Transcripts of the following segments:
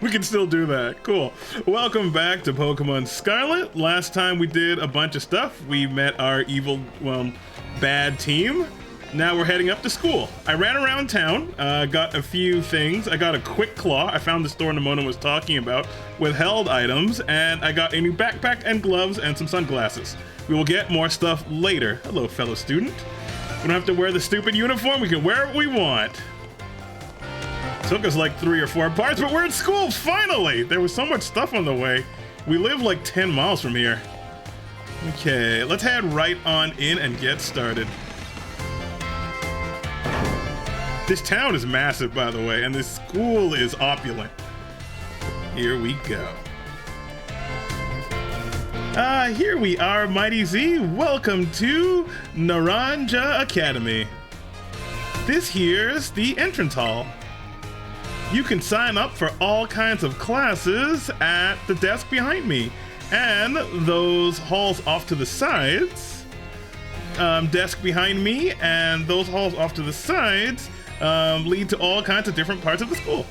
We can still do that. Cool. Welcome back to Pokemon Scarlet. Last time we did a bunch of stuff. We met our evil, well, bad team. Now we're heading up to school. I ran around town, got a few things. I got a quick claw. I found the store Nimona was talking about with held items, and I got a new backpack and gloves and some sunglasses. We will get more stuff later. Hello, fellow student. We don't have to wear the stupid uniform. We can wear what we want. Took us like 3 or 4 parts, but we're at school, finally! There was so much stuff on the way. We live like 10 miles from here. Okay, let's head right on in and get started. This town is massive, by the way, and this school is opulent. Here we go. Here we are, Mighty Z. Welcome to Naranja Academy. This here's the entrance hall. You can sign up for all kinds of classes at the desk behind me. And those halls off to the sides, desk behind me, and those halls off to the sides lead to all kinds of different parts of the school.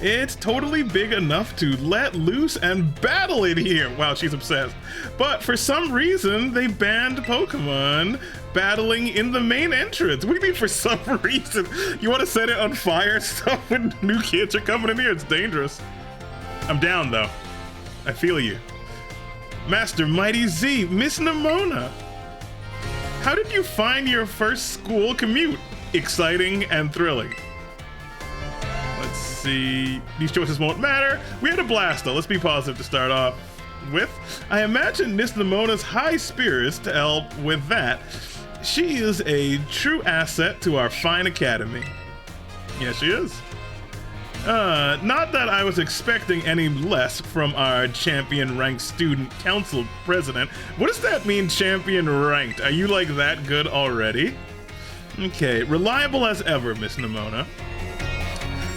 It's totally big enough to let loose and battle in here. Wow, she's obsessed. But for some reason, they banned Pokemon battling in the main entrance. What do you mean for some reason? You want to set it on fire and stuff when new kids are coming in here? It's dangerous. I'm down though. I feel you. Master Mighty Z, Miss Nimona. How did you find your first school commute? Exciting and thrilling. Let's see. These choices won't matter. We had a blast though. Let's be positive to start off with. I imagine Miss Nimona's high spirits to help with that. She is a true asset to our fine academy. Yes, she is. Not that I was expecting any less from our champion ranked student council president. What does that mean, champion ranked? Are you like that good already? Okay, reliable as ever, Miss Nimona.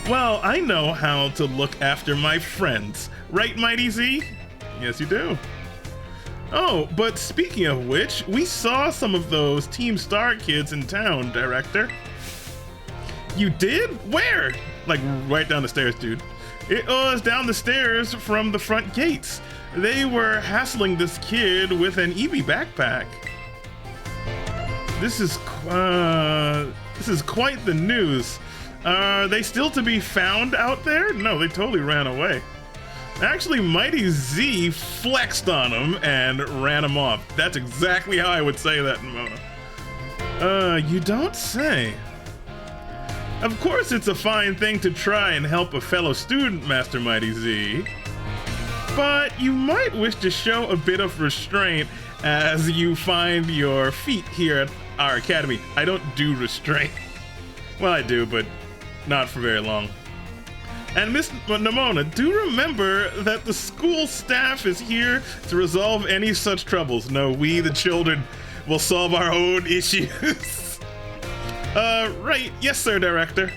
Well, I know how to look after my friends. Right, Mighty Z? Yes, you do. Oh, but speaking of which, we saw some of those Team Star kids in town, Director. You did? Where? Like right down the stairs, dude. It was down the stairs from the front gates. They were hassling this kid with an Eevee backpack. This is quite the news. Are they still to be found out there? No, they totally ran away. Actually, Mighty Z flexed on him and ran him off. That's exactly how I would say that, Nimona. You don't say. Of course, it's a fine thing to try and help a fellow student, Master Mighty Z. But you might wish to show a bit of restraint as you find your feet here at our academy. I don't do restraint. Well, I do, but not for very long. And Miss Nimona, do remember that the school staff is here to resolve any such troubles. No, we, the children, will solve our own issues. Right. Yes, sir, Director.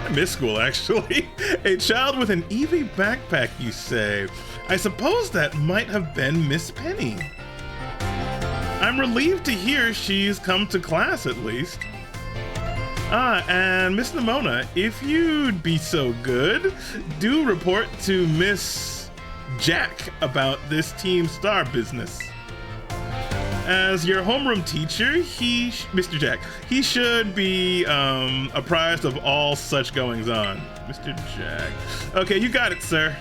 I miss school, actually. A child with an Eevee backpack, you say? I suppose that might have been Miss Penny. I'm relieved to hear she's come to class, at least. And Miss Nimona, if you'd be so good, do report to Miss Jack about this Team Star business. As your homeroom teacher, Mr. Jack, he should be apprised of all such goings on. Mr. Jack. Okay, you got it, sir.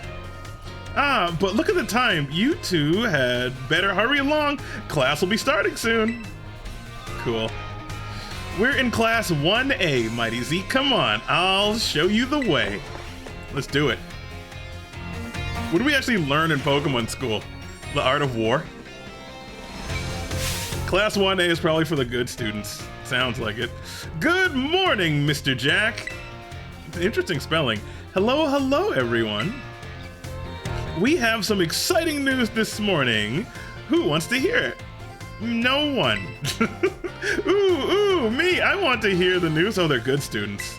But look at the time. You two had better hurry along. Class will be starting soon. Cool. We're in class 1A, Mighty Z. Come on, I'll show you the way. Let's do it. What do we actually learn in Pokemon school? The art of war? Class 1A is probably for the good students. Sounds like it. Good morning, Mr. Jack. Interesting spelling. Hello, hello, everyone. We have some exciting news this morning. Who wants to hear it? No one. Ooh, me. I want to hear the news. Oh, they're good students.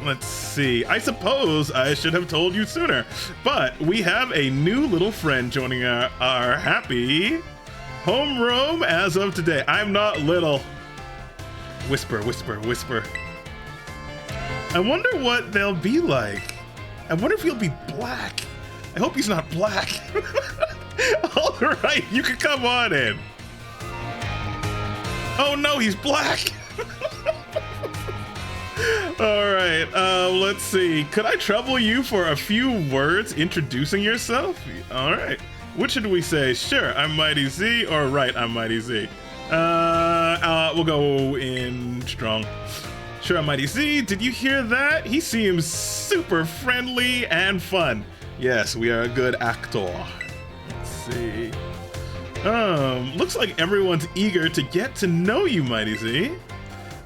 Let's see. I suppose I should have told you sooner, but we have a new little friend joining our happy homeroom as of today. I'm not little. Whisper, whisper, whisper. I wonder what they'll be like. I wonder if he'll be black. I hope he's not black. All right, you can come on in. Oh no, he's black. All right, let's see. Could I trouble you for a few words introducing yourself? All right. What should we say? Sure, I'm Mighty Z, or right, I'm Mighty Z. We'll go in strong. Sure, I'm Mighty Z. Did you hear that? He seems super friendly and fun. Yes, we are a good actor. Let's see. Looks like everyone's eager to get to know you, Mighty Z.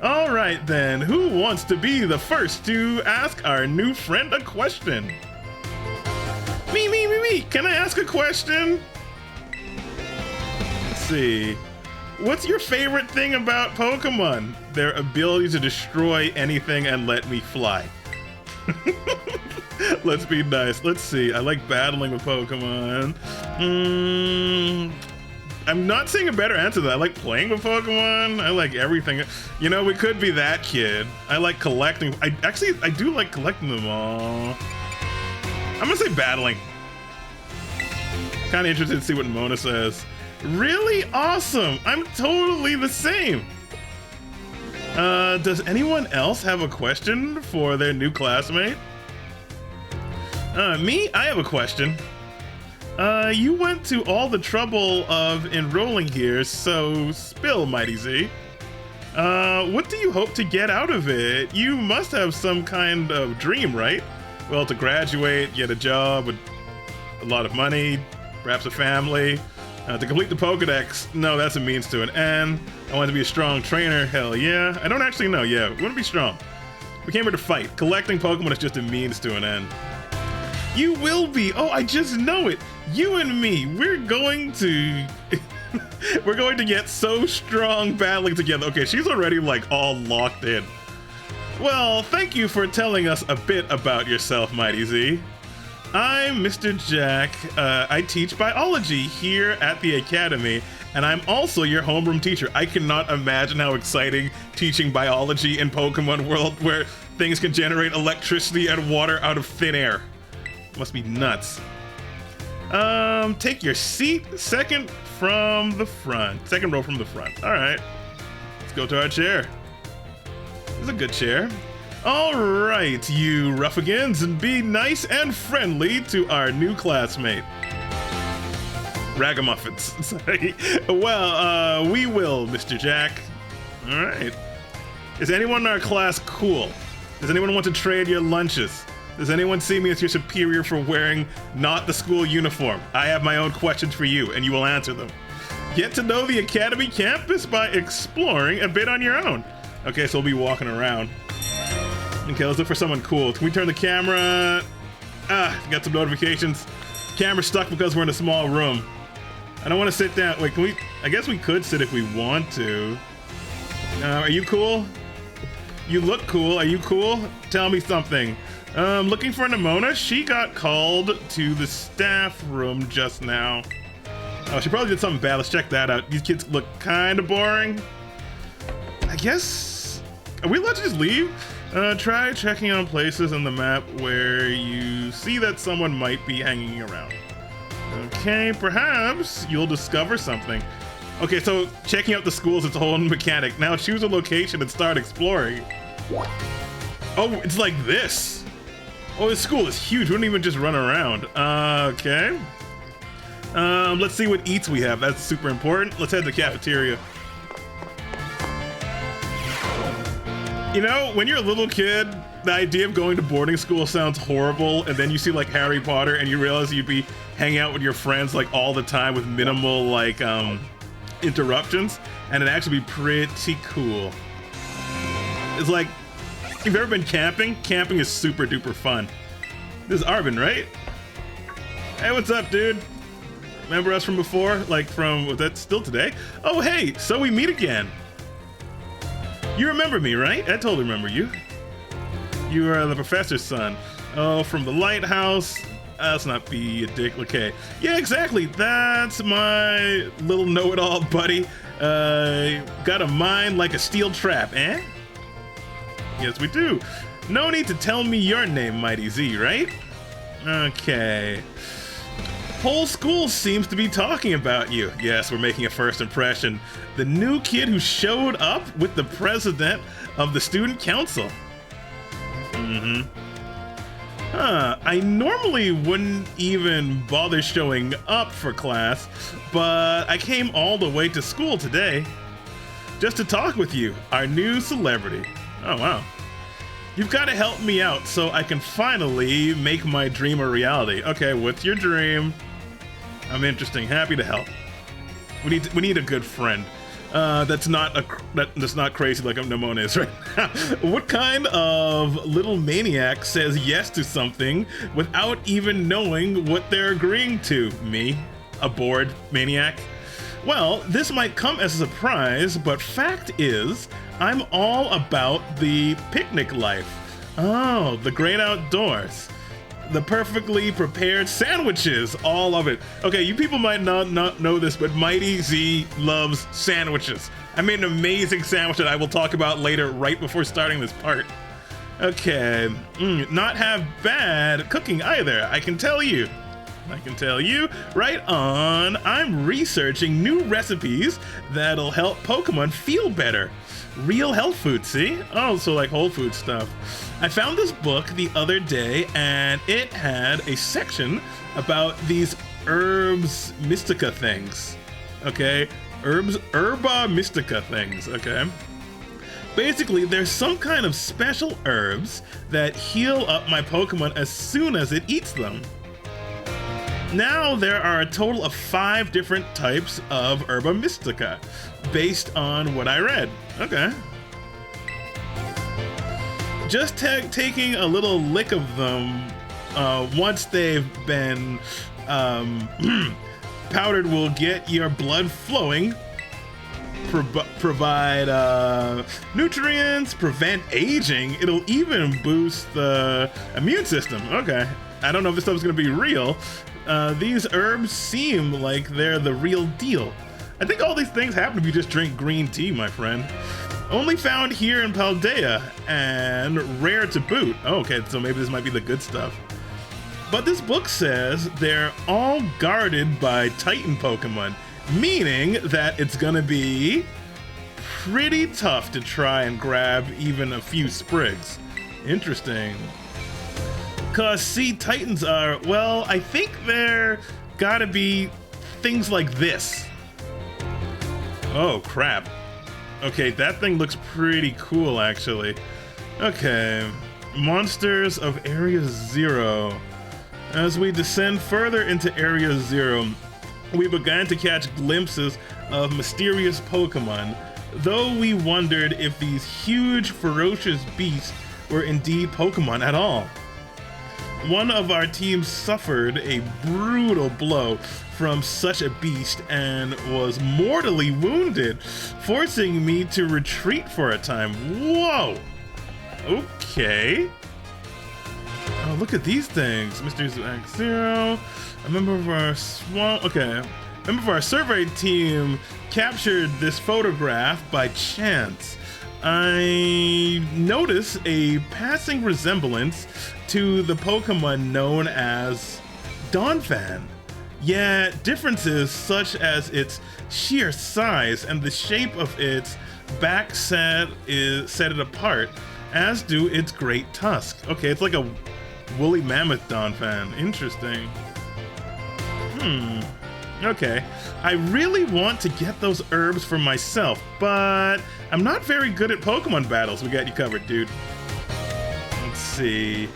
All right then, who wants to be the first to ask our new friend a question? Me. Can I ask a question? Let's see. What's your favorite thing about Pokemon? Their ability to destroy anything and let me fly. Let's be nice. Let's see. I like battling with Pokemon. I'm not seeing a better answer than I like playing with Pokemon. I like everything. You know, we could be that kid. I like collecting. I do like collecting them all. I'm gonna say battling. Kind of interested to see what Mona says. Really awesome. I'm totally the same. Does anyone else have a question for their new classmate? Me? I have a question. You went to all the trouble of enrolling here, so spill, Mighty Z. What do you hope to get out of it? You must have some kind of dream, right? Well, to graduate, get a job with a lot of money, perhaps a family. To complete the Pokedex, no, that's a means to an end. I want to be a strong trainer, hell yeah. I don't actually know, yeah, we want to be strong. We came here to fight. Collecting Pokemon is just a means to an end. You will be, oh, I just know it. You and me, we're going to get so strong battling together. Okay, she's already like all locked in. Well, thank you for telling us a bit about yourself, Mighty Z. I'm Mr. Jack. I teach biology here at the Academy, and I'm also your homeroom teacher. I cannot imagine how exciting teaching biology in Pokemon World, where things can generate electricity and water out of thin air. Must be nuts. Take your seat, second row from the front. All right, let's go to our chair. This is a good chair. All right, you ruffians, and be nice and friendly to our new classmate. Ragamuffins, sorry. Well, we will, Mr. Jack. All right. Is anyone in our class cool? Does anyone want to trade your lunches? Does anyone see me as your superior for wearing not the school uniform? I have my own questions for you, and you will answer them. Get to know the Academy campus by exploring a bit on your own. Okay, so we'll be walking around. Okay, let's look for someone cool. Can we turn the camera? Got some notifications. Camera's stuck because we're in a small room. I don't want to sit down. Wait, can we? I guess we could sit if we want to. Are you cool? You look cool. Are you cool? Tell me something. Looking for Nimona. She got called to the staff room just now. Oh, she probably did something bad. Let's check that out. These kids look kind of boring. I guess. Are we allowed to just leave? Try checking on places on the map where you see that someone might be hanging around. Okay, perhaps you'll discover something. Okay, so checking out the school is its own mechanic. Now choose a location and start exploring. Oh, it's like this. Oh, this school is huge. We wouldn't even just run around. Okay. Let's see what eats we have. That's super important. Let's head to the cafeteria. You know, when you're a little kid, the idea of going to boarding school sounds horrible, and then you see like Harry Potter and you realize you'd be hanging out with your friends like all the time with minimal like interruptions, and it'd actually be pretty cool. It's like, if you've ever been camping, camping is super duper fun. This is Arvin, right? Hey, what's up, dude? Remember us from before? Like from, was that still today? Oh, hey, so we meet again. You remember me, right? I totally remember you. You are the professor's son. Oh, from the lighthouse. Let's not be a dick. Okay. Yeah, exactly. That's my little know-it-all buddy. Got a mind like a steel trap, eh? Yes, we do. No need to tell me your name, Mighty Z, right? Okay. Whole school seems to be talking about you. Yes, we're making a first impression. The new kid who showed up with the president of the student council. I normally wouldn't even bother showing up for class, but I came all the way to school today just to talk with you, our new celebrity. Oh, wow. You've got to help me out so I can finally make my dream a reality. Okay, what's your dream? I'm interesting. Happy to help. We need a good friend. That's not crazy like Nimona is right now. What kind of little maniac says yes to something without even knowing what they're agreeing to? Me, a bored maniac? Well, this might come as a surprise, but fact is, I'm all about the picnic life. Oh, the great outdoors. The perfectly prepared sandwiches, all of it. Okay, you people might not know this, but Mighty Z loves sandwiches. I made an amazing sandwich that I will talk about later, right before starting this part. Okay, not have bad cooking either, I can tell you. Right on. I'm researching new recipes that'll help Pokemon feel better. Real health food, see? Oh, so like whole food stuff. I found this book the other day and it had a section about these herbs mystica things. Okay? Herba mystica things, okay? Basically, there's some kind of special herbs that heal up my Pokemon as soon as it eats them. Now there are a total of 5 different types of Herba Mystica, based on what I read. Okay. Just taking a little lick of them once they've been powdered will get your blood flowing, provide nutrients, prevent aging. It'll even boost the immune system. Okay. I don't know if this stuff's gonna be real. These herbs seem like they're the real deal. I think all these things happen if you just drink green tea, my friend. Only found here in Paldea, and rare to boot. Oh, okay, so maybe this might be the good stuff. But this book says they're all guarded by Titan Pokemon, meaning that it's gonna be pretty tough to try and grab even a few sprigs. Interesting. Cause see, Titans are, well, I think they're gotta be things like this. Oh crap. Okay, that thing looks pretty cool actually. Okay, monsters of Area 0. As we descend further into Area 0, we began to catch glimpses of mysterious Pokemon, though we wondered if these huge, ferocious beasts were indeed Pokemon at all. One of our teams suffered a brutal blow from such a beast and was mortally wounded, forcing me to retreat for a time. Whoa! Okay. Oh, look at these things. Mysteries of Act 0. A member of our survey team captured this photograph by chance. I notice a passing resemblance to the Pokemon known as Donphan. Yet differences such as its sheer size and the shape of its back set it apart, as do its great tusks. Okay, it's like a woolly mammoth Donphan. Interesting. Okay, I really want to get those herbs for myself, but I'm not very good at Pokemon battles. We got you covered, dude. Let's see.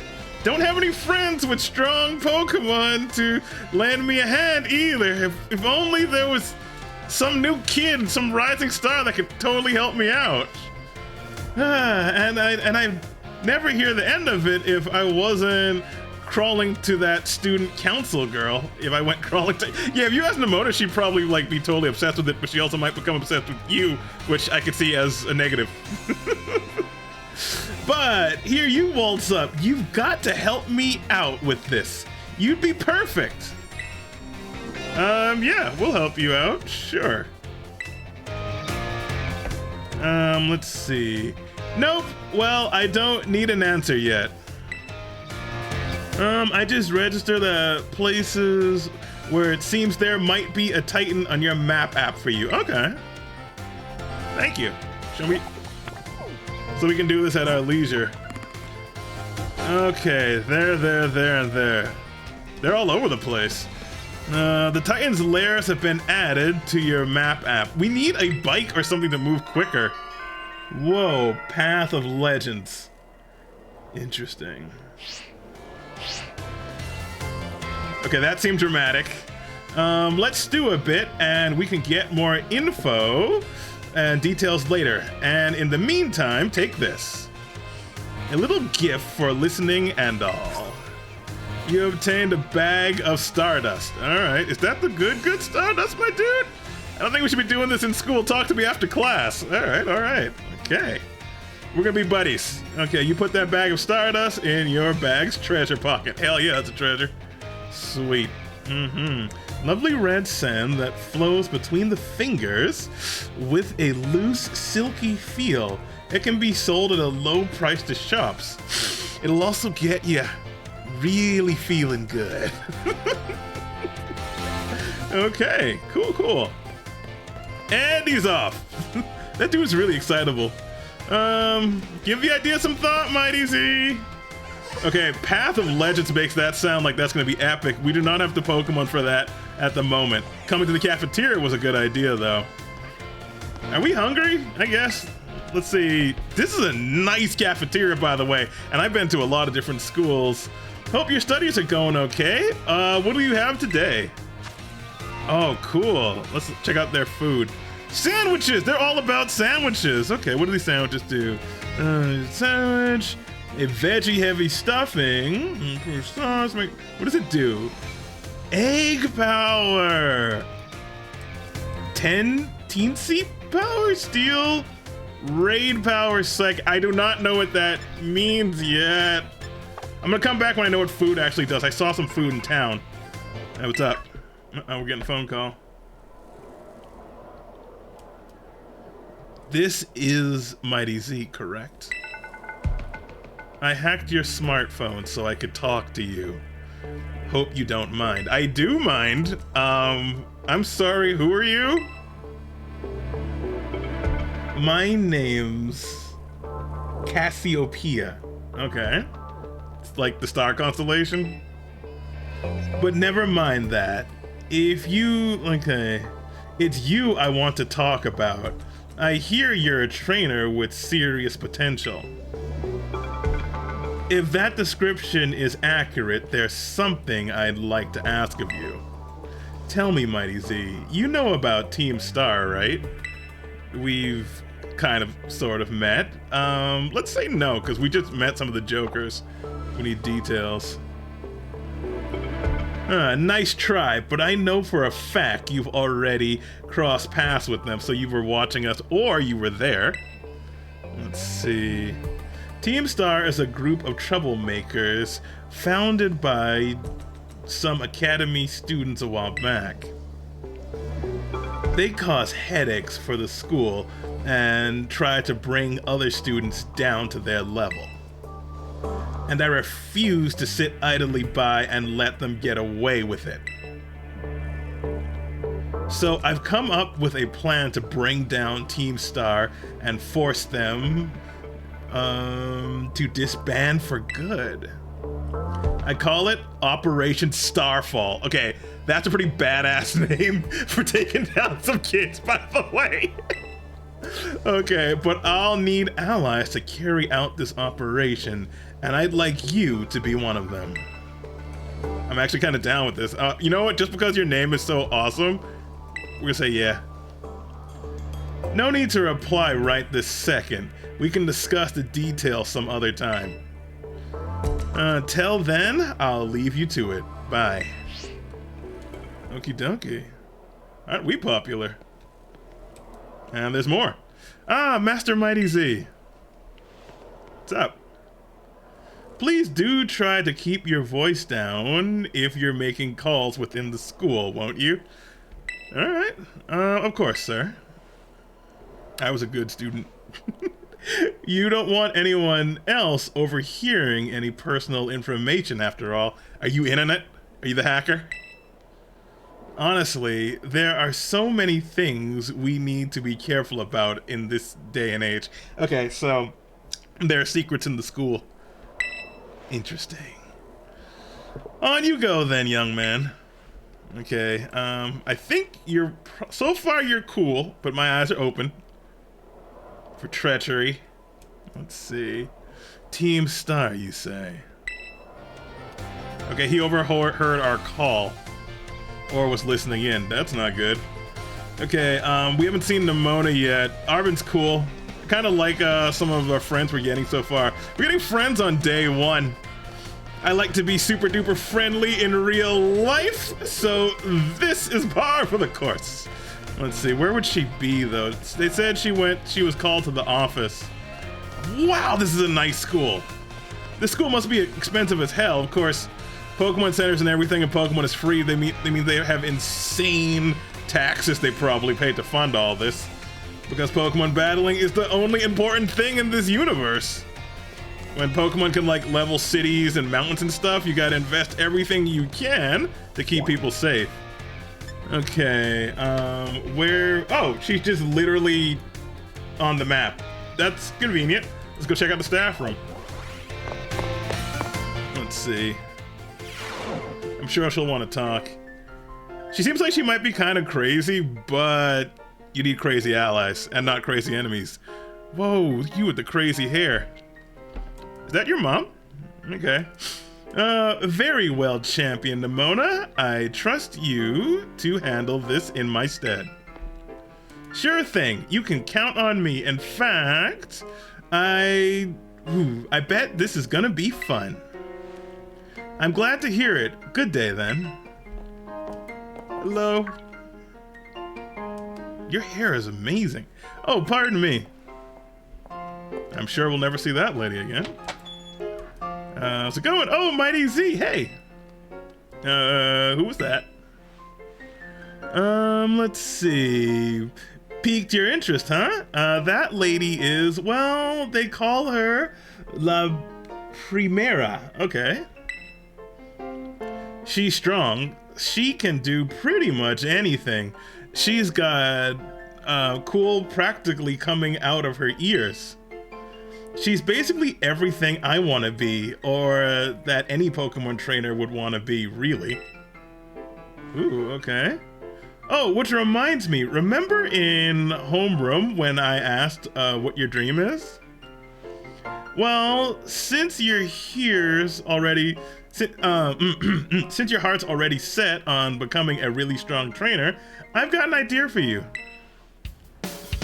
Don't have any friends with strong Pokemon to lend me a hand either. If only there was some new kid, some rising star that could totally help me out. And I never hear the end of it if I wasn't crawling to that student council girl. If I went crawling to, yeah, if you asked Nimona, she'd probably like be totally obsessed with it, but she also might become obsessed with you, which I could see as a negative. But here you waltz up. You've got to help me out with this. You'd be perfect. Yeah, we'll help you out. Sure. Let's see. Nope. Well, I don't need an answer yet. I just registered the places where it seems there might be a Titan on your map app for you. Okay. Thank you. Show me. So we can do this at our leisure. Okay, there, and there. They're all over the place. The Titan's lairs have been added to your map app. We need a bike or something to move quicker. Whoa, Path of Legends. Interesting. Okay, that seemed dramatic. Let's do a bit and we can get more info and details later. And in the meantime, take this. A little gift for listening and all. You obtained a bag of Stardust. All right, is that the good Stardust, my dude? I don't think we should be doing this in school. Talk to me after class. All right. Okay. We're gonna be buddies. Okay, you put that bag of Stardust in your bag's treasure pocket. Hell yeah, that's a treasure. Sweet. Lovely red sand that flows between the fingers with a loose, silky feel. It can be sold at a low price to shops. It'll also get you really feeling good. Okay, cool. And he's off. That dude's really excitable. Give the idea some thought, Mighty Z. Okay, Path of Legends makes that sound like that's gonna be epic. We do not have the Pokemon for that at the moment. Coming to the cafeteria was a good idea, though. Are we hungry? I guess. Let's see. This is a nice cafeteria, by the way, and I've been to a lot of different schools. Hope your studies are going okay. What do you have today? Oh, cool. Let's check out their food. Sandwiches! They're all about sandwiches. Okay, what do these sandwiches do? Sandwich, a veggie-heavy stuffing. Sauce. What does it do? Egg power. 10 teensy power, steel, raid power, psych. I do not know what that means yet. I'm gonna come back when I know what food actually does. I saw some food in town. Hey, what's up? Oh, we're getting a phone call. This is Mighty Z, correct? I hacked your smartphone so I could talk to you. Hope you don't mind. I do mind. I'm sorry, who are you? My name's Cassiopeia. Okay. It's like the star constellation. But never mind that. If you, okay, it's you I want to talk about. I hear you're a trainer with serious potential. If that description is accurate, there's something I'd like to ask of you. Tell me, Mighty Z, you know about Team Star, right? We've kind of, sort of met. Let's say no, because we just met some of the jokers. We need details. Nice try, but I know for a fact you've already crossed paths with them, so you were watching us or you were there. Let's see. Team Star is a group of troublemakers founded by some academy students a while back. They cause headaches for the school and try to bring other students down to their level. And I refuse to sit idly by and let them get away with it. So I've come up with a plan to bring down Team Star and force them to disband for good. I call it Operation Starfall. Okay, that's a pretty badass name for taking down some kids, by the way. Okay, but I'll need allies to carry out this operation, and I'd like you to be one of them. I'm actually kind of down with this. You know what? Just because your name is so awesome, we're gonna say yeah. No need to reply right this second. We can discuss the details some other time. Till then, I'll leave you to it. Bye. Okie dokie. Aren't we popular? And there's more. Ah, Master Mighty Z. What's up? Please do try to keep your voice down if you're making calls within the school, won't you? Alright. Of course, sir. I was a good student. You don't want anyone else overhearing any personal information after all. Are you internet? Are you the hacker? Honestly, there are so many things we need to be careful about in this day and age. Okay, so there are secrets in the school. Interesting. On you go then, young man. Okay, I think so far you're cool, but my eyes are open for treachery. Let's see. Team Star, you say? Okay, he overheard our call. Or was listening in. That's not good. Okay, we haven't seen Nimona yet. Arvin's cool. Kind of like some of our friends we're getting so far. We're getting friends on day one. I like to be super duper friendly in real life, so this is par for the course. Let's see, where would she be though? They said she was called to the office. Wow, this is a nice school. This school must be expensive as hell. Of course, Pokemon centers and everything in Pokemon is free. They mean they have insane taxes they probably pay to fund all this. Because Pokemon battling is the only important thing in this universe. When Pokemon can like level cities and mountains and stuff, you gotta invest everything you can to keep people safe. Okay, where? Oh, she's just literally on the map. That's convenient. Let's go check out the staff room. Let's see. I'm sure she'll want to talk. She seems like she might be kind of crazy, but you need crazy allies and not crazy enemies. Whoa, you with the crazy hair. Is that your mom? Okay. Very well, Champion Nimona. I trust you to handle this in my stead. Sure thing. You can count on me. In fact, I bet this is gonna be fun. I'm glad to hear it. Good day, then. Hello. Your hair is amazing. Oh, pardon me. I'm sure we'll never see that lady again. How's it going? Oh, Mighty Z, hey. Who was that? Let's see. Piqued your interest, huh? That lady is, well, they call her La Primera. Okay. She's strong. She can do pretty much anything. She's got cool practically coming out of her ears. She's basically everything I want to be, or that any Pokemon trainer would want to be, really. Ooh, okay. Oh, which reminds me, remember in homeroom when I asked what your dream is? Well, since you're here already, since your heart's already set on becoming a really strong trainer, I've got an idea for you.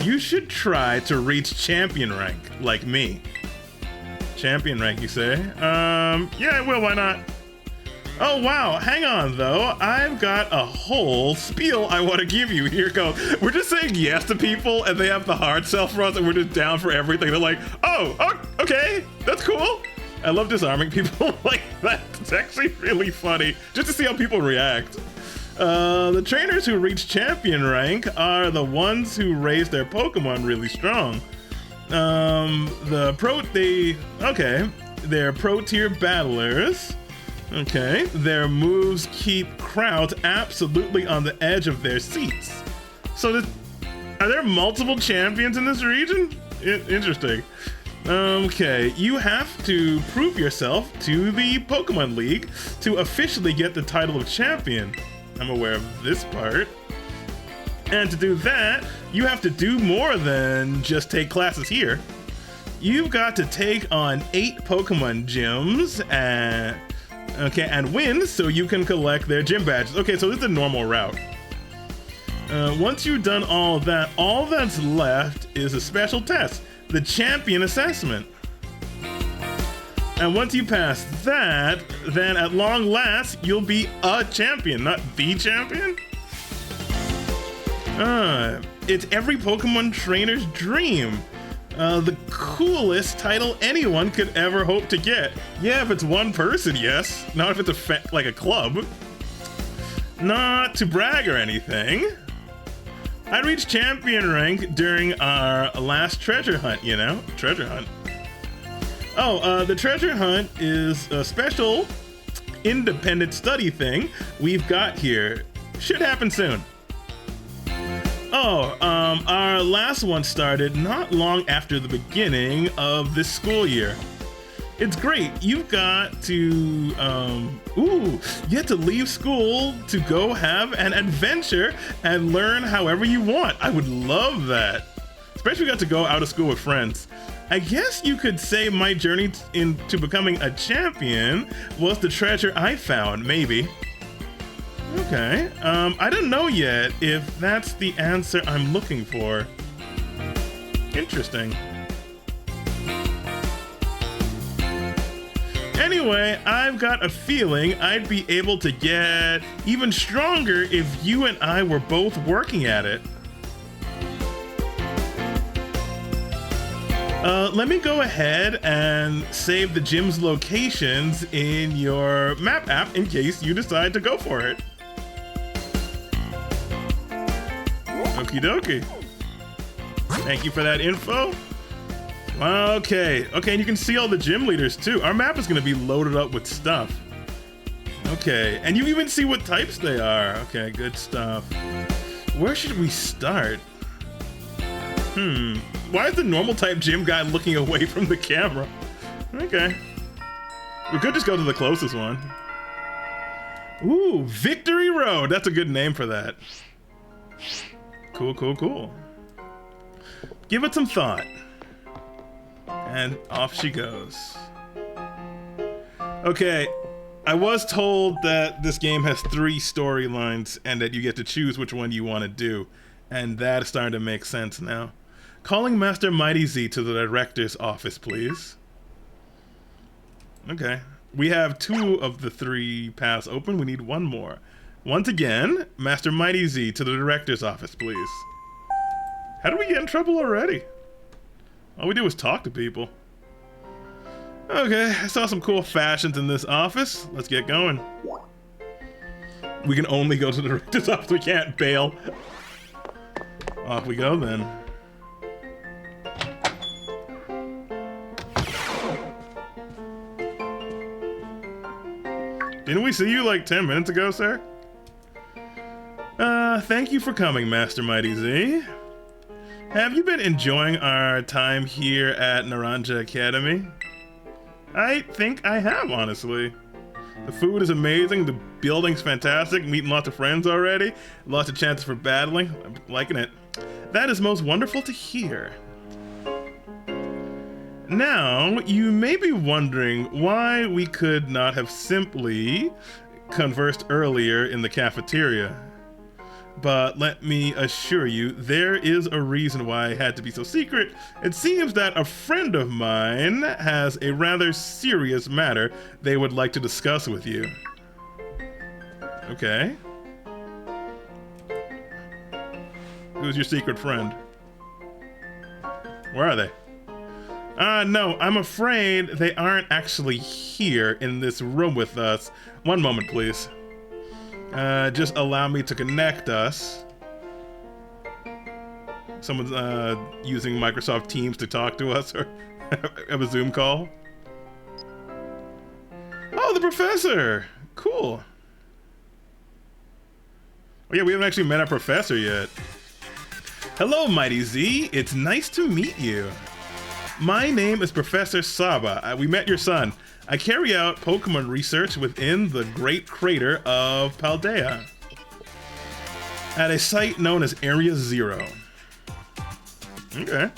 You should try to reach champion rank, like me. Champion rank, you say? Yeah, I will, why not? Oh, wow, hang on, though. I've got a whole spiel I want to give you. Here goes. We're just saying yes to people, and they have the hard sell for us, and we're just down for everything. They're like, oh, okay, that's cool. I love disarming people like that. It's actually really funny, just to see how people react. The trainers who reach champion rank are the ones who raise their Pokemon really strong. They're pro tier battlers. Okay, their moves keep crowds absolutely on the edge of their seats. So are there multiple champions in this region? Interesting. Okay, you have to prove yourself to the Pokemon League to officially get the title of champion. I'm aware of this part. And to do that, you have to do more than just take classes here. You've got to take on 8 Pokemon gyms and win so you can collect their gym badges. Okay, so this is the normal route. Once you've done all that, all that's left is a special test, the champion assessment. And once you pass that, then at long last, you'll be a champion, not the champion. It's every Pokemon trainer's dream. The coolest title anyone could ever hope to get. Yeah, if it's one person, yes. Not if it's like a club. Not to brag or anything, I reached champion rank during our last treasure hunt, you know? Treasure hunt. Oh, the treasure hunt is a special independent study thing we've got here. Should happen soon. Oh, our last one started not long after the beginning of this school year. It's great. You've got to, you have to leave school to go have an adventure and learn however you want. I would love that. Especially got to go out of school with friends. I guess you could say my journey into becoming a champion was the treasure I found, maybe. Okay, I don't know yet if that's the answer I'm looking for. Interesting. Anyway, I've got a feeling I'd be able to get even stronger if you and I were both working at it. Let me go ahead and save the gym's locations in your map app in case you decide to go for it. Okie dokie. Thank you for that info. Okay, and you can see all the gym leaders too. Our map is gonna be loaded up with stuff. Okay, and you even see what types they are. Okay, good stuff. Where should we start? Why is the normal type gym guy looking away from the camera? Okay. We could just go to the closest one. Ooh, Victory Road. That's a good name for that. Cool. Give it some thought. And off she goes. Okay, I was told that this game has 3 storylines and that you get to choose which one you want to do. And that is starting to make sense now. Calling Master Mighty Z to the director's office, please. Okay. We have 2 of the 3 paths open. We need 1 more. Once again, Master Mighty Z to the director's office, please. How did we get in trouble already? All we do is talk to people. Okay, I saw some cool fashions in this office. Let's get going. We can only go to the director's office. We can't bail. Off we go then. Didn't we see you like 10 minutes ago, sir? Thank you for coming, Master Mighty Z. Have you been enjoying our time here at Naranja Academy? I think I have, honestly. The food is amazing, the building's fantastic, meeting lots of friends already, lots of chances for battling. I'm liking it. That is most wonderful to hear. Now, you may be wondering why we could not have simply conversed earlier in the cafeteria. But let me assure you, there is a reason why I had to be so secret. It seems that a friend of mine has a rather serious matter they would like to discuss with you. Okay. Who's your secret friend? Where are they? No, I'm afraid they aren't actually here in this room with us. One moment, please. Just allow me to connect us. Someone's using Microsoft Teams to talk to us or have a Zoom call. Oh, the professor! Cool. Oh yeah, we haven't actually met our professor yet. Hello, Mighty Z. It's nice to meet you. My name is Professor Saba. We met your son. I carry out Pokemon research within the Great Crater of Paldea at a site known as Area 0. Okay.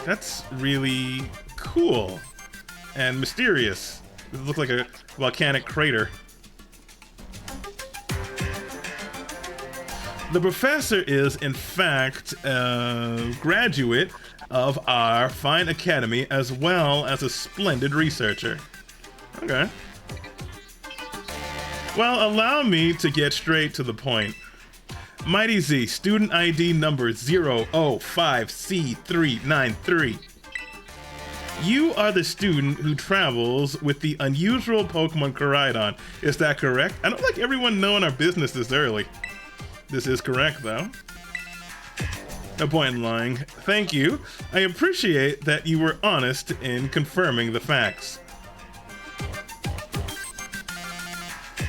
That's really cool and mysterious. It looks like a volcanic crater. The professor is, in fact, a graduate of our fine academy as well as a splendid researcher. Okay. Well, allow me to get straight to the point. Mighty Z, student ID number 005C393. You are the student who travels with the unusual Pokemon Koraidon. Is that correct? I don't like everyone knowing our business this early. This is correct, though. No point in lying. Thank you. I appreciate that you were honest in confirming the facts.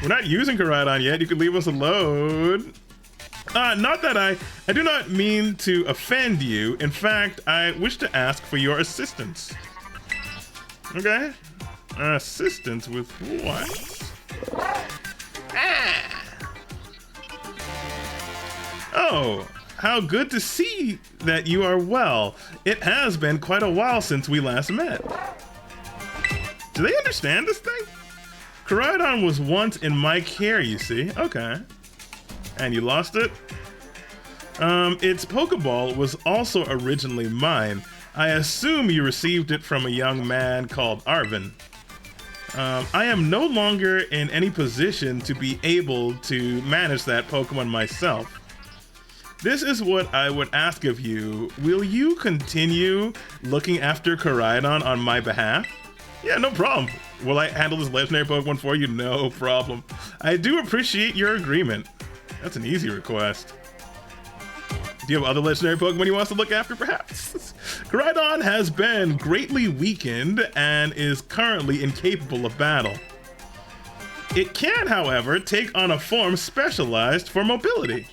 We're not using Koraidon yet. You can leave us alone. Not that I do not mean to offend you. In fact, I wish to ask for your assistance. Okay. Assistance with what? Oh, how good to see that you are well. It has been quite a while since we last met. Do they understand this thing? Koraidon was once in my care, you see. Okay. And you lost it? Its Pokeball was also originally mine. I assume you received it from a young man called Arvin. I am no longer in any position to be able to manage that Pokemon myself. This is what I would ask of you. Will you continue looking after Koraidon on my behalf? Yeah, no problem. Will I handle this legendary Pokemon for you? No problem. I do appreciate your agreement. That's an easy request. Do you have other legendary Pokemon you want to look after, perhaps? Koraidon has been greatly weakened and is currently incapable of battle. It can, however, take on a form specialized for mobility.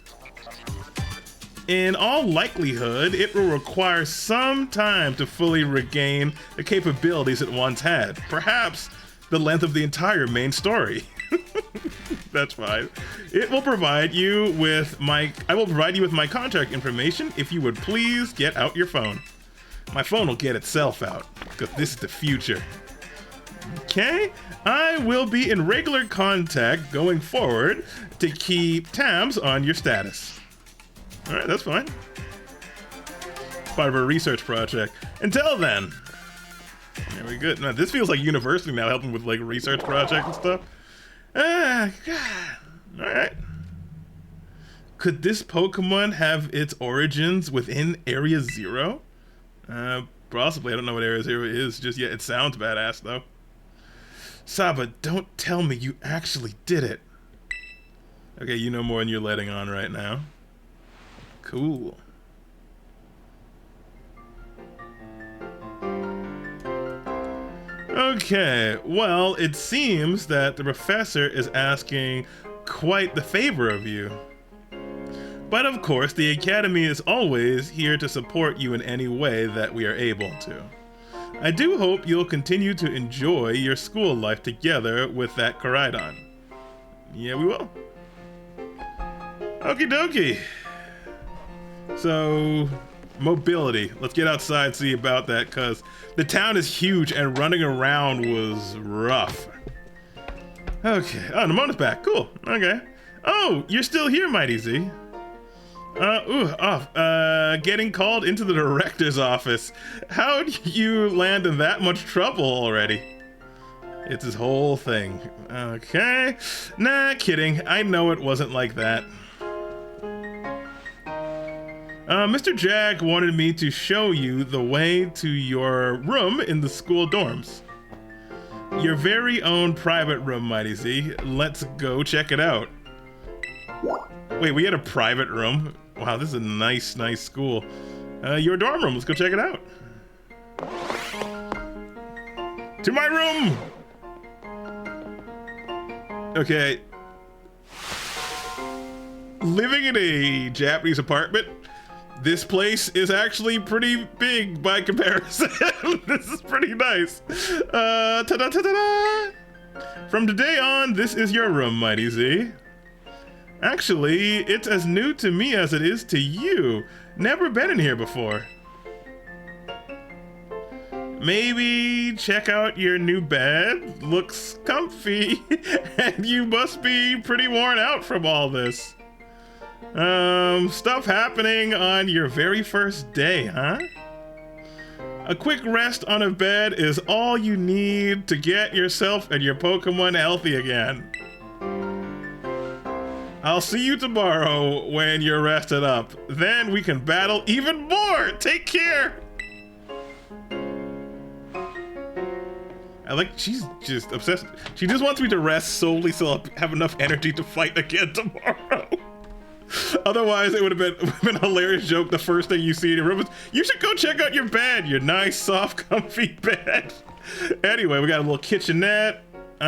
In all likelihood, it will require some time to fully regain the capabilities it once had. Perhaps the length of the entire main story. That's fine. I will provide you with my contact information if you would please get out your phone. My phone will get itself out, because this is the future. Okay? I will be in regular contact going forward to keep tabs on your status. Alright, that's fine. Part of a research project. Until then. There we go. Now, this feels like university now, helping with like research projects and stuff. Alright. Could this Pokemon have its origins within Area Zero? Possibly. I don't know what Area Zero is just yet. It sounds badass though. Saba, don't tell me you actually did it. Okay, you know more than you're letting on right now. Cool. Okay, well, it seems that the professor is asking quite the favor of you. But of course, the Academy is always here to support you in any way that we are able to. I do hope you'll continue to enjoy your school life together with that Koraidon. Yeah, we will. Okie dokie. So, mobility. Let's get outside and see about that, because the town is huge and running around was rough. Okay. Oh, Nemona's back. Cool. Okay. Oh, you're still here, Mighty Z. Getting called into the director's office. How'd you land in that much trouble already? It's his whole thing. Okay. Nah, kidding. I know it wasn't like that. Mr. Jack wanted me to show you the way to your room in the school dorms. Your very own private room, Mighty Z. Let's go check it out. Wait, we had a private room? Wow, this is a nice, nice school. Your dorm room, let's go check it out. To my room! Okay. Living in a Japanese apartment, this place is actually pretty big by comparison. This is pretty nice. Ta-da-ta-da-da! From today on, this is your room, Mighty Z. Actually, it's as new to me as it is to you. Never been in here before. Maybe check out your new bed. Looks comfy. And you must be pretty worn out from all this. Stuff happening on your very first day, huh? A quick rest on a bed is all you need to get yourself and your Pokemon healthy again. I'll see you tomorrow when you're rested up. Then we can battle even more. Take care. I like, she's just obsessed. She just wants me to rest solely so I'll have enough energy to fight again tomorrow. Otherwise, it would have been a hilarious joke. The first thing you see in your room is, you should go check out your bed, your nice, soft, comfy bed. Anyway, we got a little kitchenette. We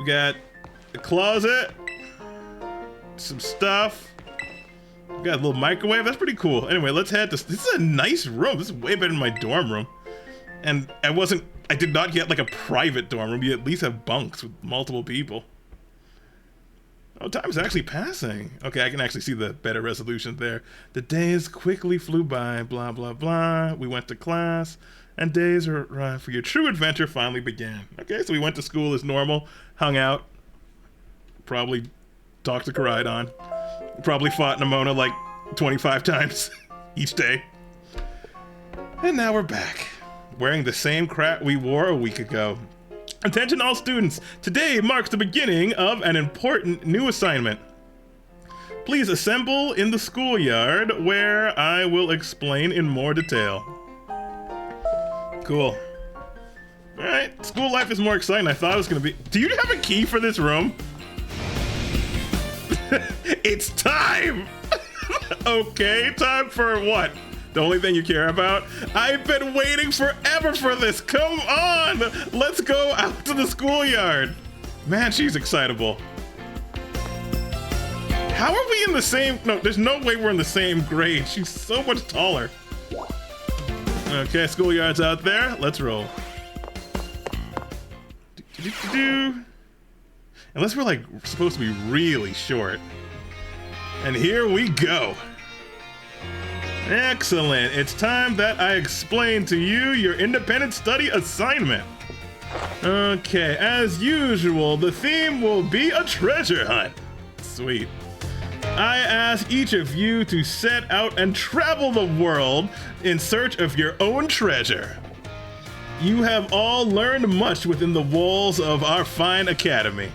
got a closet, some stuff. We got a little microwave. That's pretty cool. Anyway, let's head to. This is a nice room. This is way better than my dorm room. And I did not get like a private dorm room. You at least have bunks with multiple people. Oh, time's actually passing. Okay, I can actually see the better resolution there. The days quickly flew by, blah, blah, blah. We went to class, and days for your true adventure finally began. Okay, so we went to school as normal, hung out, probably talked to Koraidon, probably fought Nimona like 25 times each day. And now we're back, wearing the same crap we wore a week ago. Attention all students, today marks the beginning of an important new assignment. Please assemble in the schoolyard where I will explain in more detail. Cool. Alright, school life is more exciting than I thought it was gonna be. Do you have a key for this room? It's time! Okay, time for what? The only thing you care about? I've been waiting forever for this. Come on, let's go out to the schoolyard. Man, she's excitable. How are we in the same? No, there's no way we're in the same grade. She's so much taller. Okay, schoolyard's out there. Let's roll. Unless we're like supposed to be really short. And here we go. Excellent. It's time that I explain to you your independent study assignment. Okay, as usual, the theme will be a treasure hunt. Sweet. I ask each of you to set out and travel the world in search of your own treasure. You have all learned much within the walls of our fine academy.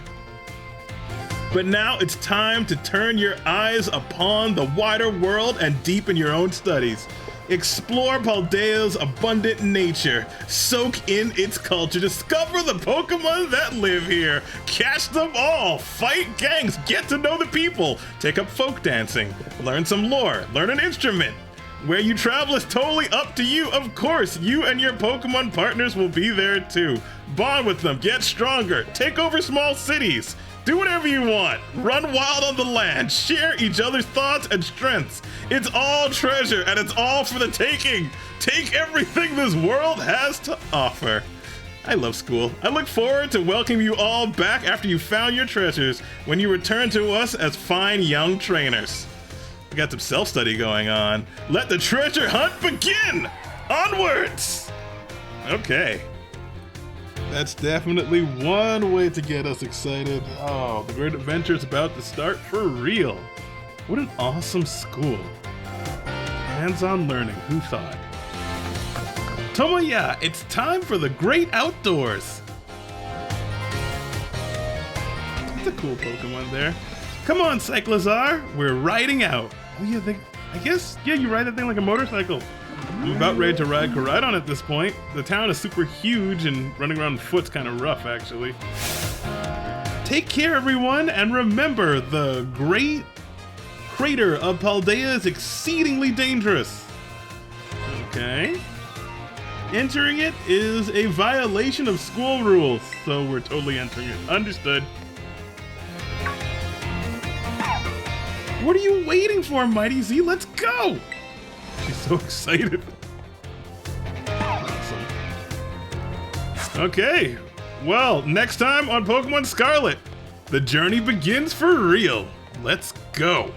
But now it's time to turn your eyes upon the wider world and deepen your own studies. Explore Paldea's abundant nature, soak in its culture, discover the Pokemon that live here, catch them all, fight gangs, get to know the people, take up folk dancing, learn some lore, learn an instrument. Where you travel is totally up to you. Of course, you and your Pokemon partners will be there too. Bond with them, get stronger, take over small cities. Do whatever you want. Run wild on the land. Share each other's thoughts and strengths. It's all treasure and it's all for the taking. Take everything this world has to offer. I love school. I look forward to welcoming you all back after you found your treasures when you return to us as fine young trainers. We got some self-study going on. Let the treasure hunt begin. Onwards. Okay. That's definitely one way to get us excited. Oh, the great adventure is about to start for real. What an awesome school. Hands-on learning, who thought? Tomoya, it's time for the great outdoors. That's a cool Pokemon there. Come on, Cyclizar, we're riding out. Oh yeah, I guess, yeah, you ride that thing like a motorcycle. I'm about ready to ride Koraidon at this point. The town is super huge and running around on foot's kind of rough, actually. Take care, everyone, and remember, the great crater of Paldea is exceedingly dangerous. Okay. Entering it is a violation of school rules, so we're totally entering it. Understood. What are you waiting for, Mighty Z? Let's go! She's so excited. Awesome. Okay, well, next time on Pokemon Scarlet, the journey begins for real. Let's go.